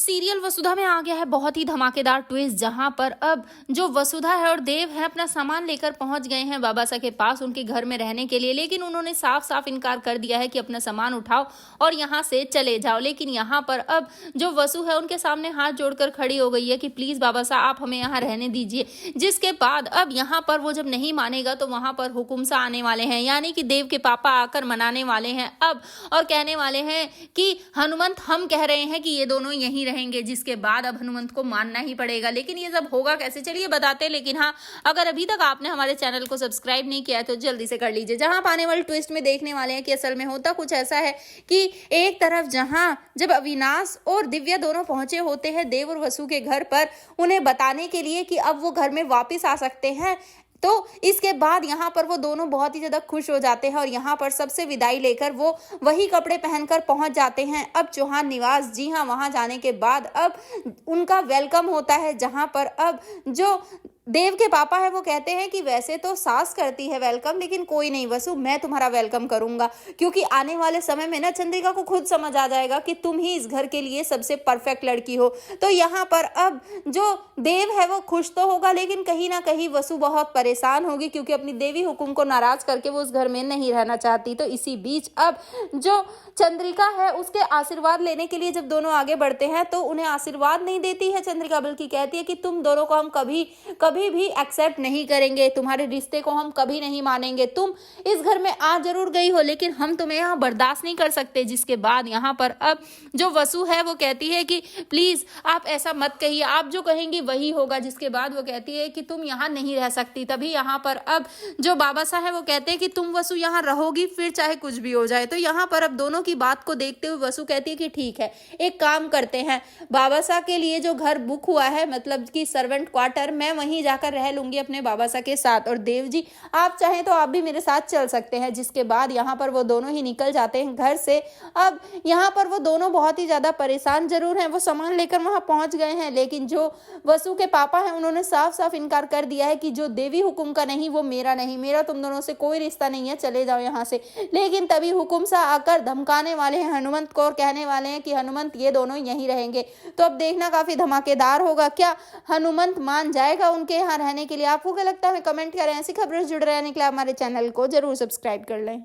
Serial वसुधा में आ गया है बहुत ही धमाकेदार ट्विस्ट, जहां पर अब जो वसुधा है और देव है अपना सामान लेकर पहुंच गए हैं बाबा साहब के पास उनके घर में रहने के लिए। लेकिन उन्होंने साफ साफ इनकार कर दिया है कि अपना सामान उठाओ और यहां से चले जाओ। लेकिन यहां पर अब जो वसु है उनके सामने हाथ जोड़कर खड़ी हो गई है कि प्लीज बाबा साहब आप हमें यहाँ रहने दीजिए। जिसके बाद अब यहाँ पर वो जब नहीं मानेगा तो वहां पर हुकुम सा आने वाले हैं, यानी कि देव के पापा आकर मनाने वाले हैं अब और कहने वाले हैं कि हनुमंत हम कह रहे हैं कि ये दोनों यहीं रहेंगे। जिसके बाद अब हनुमंत को मानना ही पड़ेगा। लेकिन ये सब होगा कैसे, चलिए बताते हैं। लेकिन हाँ, अगर अभी तक आपने हमारे चैनल को सब्सक्राइब नहीं किया है तो जल्दी से कर लीजिए। जहां आने वाले ट्विस्ट में देखने वाले हैं कि असल में होता कुछ ऐसा है कि एक तरफ जहां जब अविनाश और दिव्या दोनों पहुंचे होते हैं देव और वसु के घर पर उन्हें बताने के लिए कि अब वो घर में वापस आ सकते हैं, तो इसके बाद यहाँ पर वो दोनों बहुत ही ज़्यादा खुश हो जाते हैं और यहाँ पर सबसे विदाई लेकर वो वही कपड़े पहनकर पहुँच जाते हैं अब चौहान निवास। जी हाँ, वहाँ जाने के बाद अब उनका वेलकम होता है, जहाँ पर अब जो देव के पापा है वो कहते हैं कि वैसे तो सास करती है वेलकम, लेकिन कोई नहीं वसु, मैं तुम्हारा वेलकम करूंगा, क्योंकि आने वाले समय में ना चंद्रिका को खुद समझ आ जाएगा कि तुम ही इस घर के लिए सबसे परफेक्ट लड़की हो। तो यहाँ पर अब जो देव है वो खुश तो होगा, लेकिन कहीं ना कहीं वसु बहुत परेशान होगी, क्योंकि अपनी देवी हुकुम को नाराज करके वो उस घर में नहीं रहना चाहती। तो इसी बीच अब जो चंद्रिका है उसके आशीर्वाद लेने के लिए जब दोनों आगे बढ़ते हैं तो उन्हें आशीर्वाद नहीं देती है चंद्रिका, बल्कि कहती है कि तुम दोनों को हम कभी भी एक्सेप्ट नहीं करेंगे, तुम्हारे रिश्ते को हम कभी नहीं मानेंगे। तुम इस घर में आ जरूर गई हो लेकिन हम तुम्हें यहाँ बर्दाश्त नहीं कर सकते। जिसके बाद यहाँ पर अब जो वसु है वो कहती है कि प्लीज आप ऐसा मत कहिए, आप जो कहेंगी वही होगा। जिसके बाद वो कहती है कि तुम यहाँ नहीं रह सकती। तभी यहाँ पर अब जो बाबा साहब है वो कहते हैं कि तुम वसु यहाँ रहोगी फिर चाहे कुछ भी हो जाए। तो यहाँ पर अब दोनों की बात को देखते हुए वसु कहती है कि ठीक है, एक काम करते हैं, बाबा साहब के लिए जो घर बुक हुआ है मतलब कि सर्वेंट क्वार्टर, मैं वहीं जाकर रह लूंगी अपने बाबा साहब के साथ, और देव जी आप चाहें तो आप भी मेरे साथ चल सकते हैं। जिसके बाद यहाँ पर वो दोनों ही निकल जाते हैं घर से। अब यहाँ पर वो दोनों बहुत ही ज्यादा परेशान जरूर हैं, वो सामान लेकर वहां पहुंच गए हैं, लेकिन जो वसु के पापा हैं उन्होंने साफ साफ इनकार कर दिया है कि जो देवी हुकुम का नहीं वो मेरा नहीं, मेरा तुम दोनों से कोई रिश्ता नहीं है, चले जाओ यहाँ से। लेकिन तभी हुकुम सा आकर धमकाने वाले हैं हनुमंत को और कहने वाले हैं कि हनुमंत ये दोनों यहीं रहेंगे। तो अब देखना काफी धमाकेदार होगा, क्या हनुमंत मान जाएगा उनके यहाँ रहने के लिए। आपको क्या लगता है कमेंट करें। ऐसी खबरों से जुड़े रहने के लिए हमारे चैनल को जरूर सब्सक्राइब कर लें।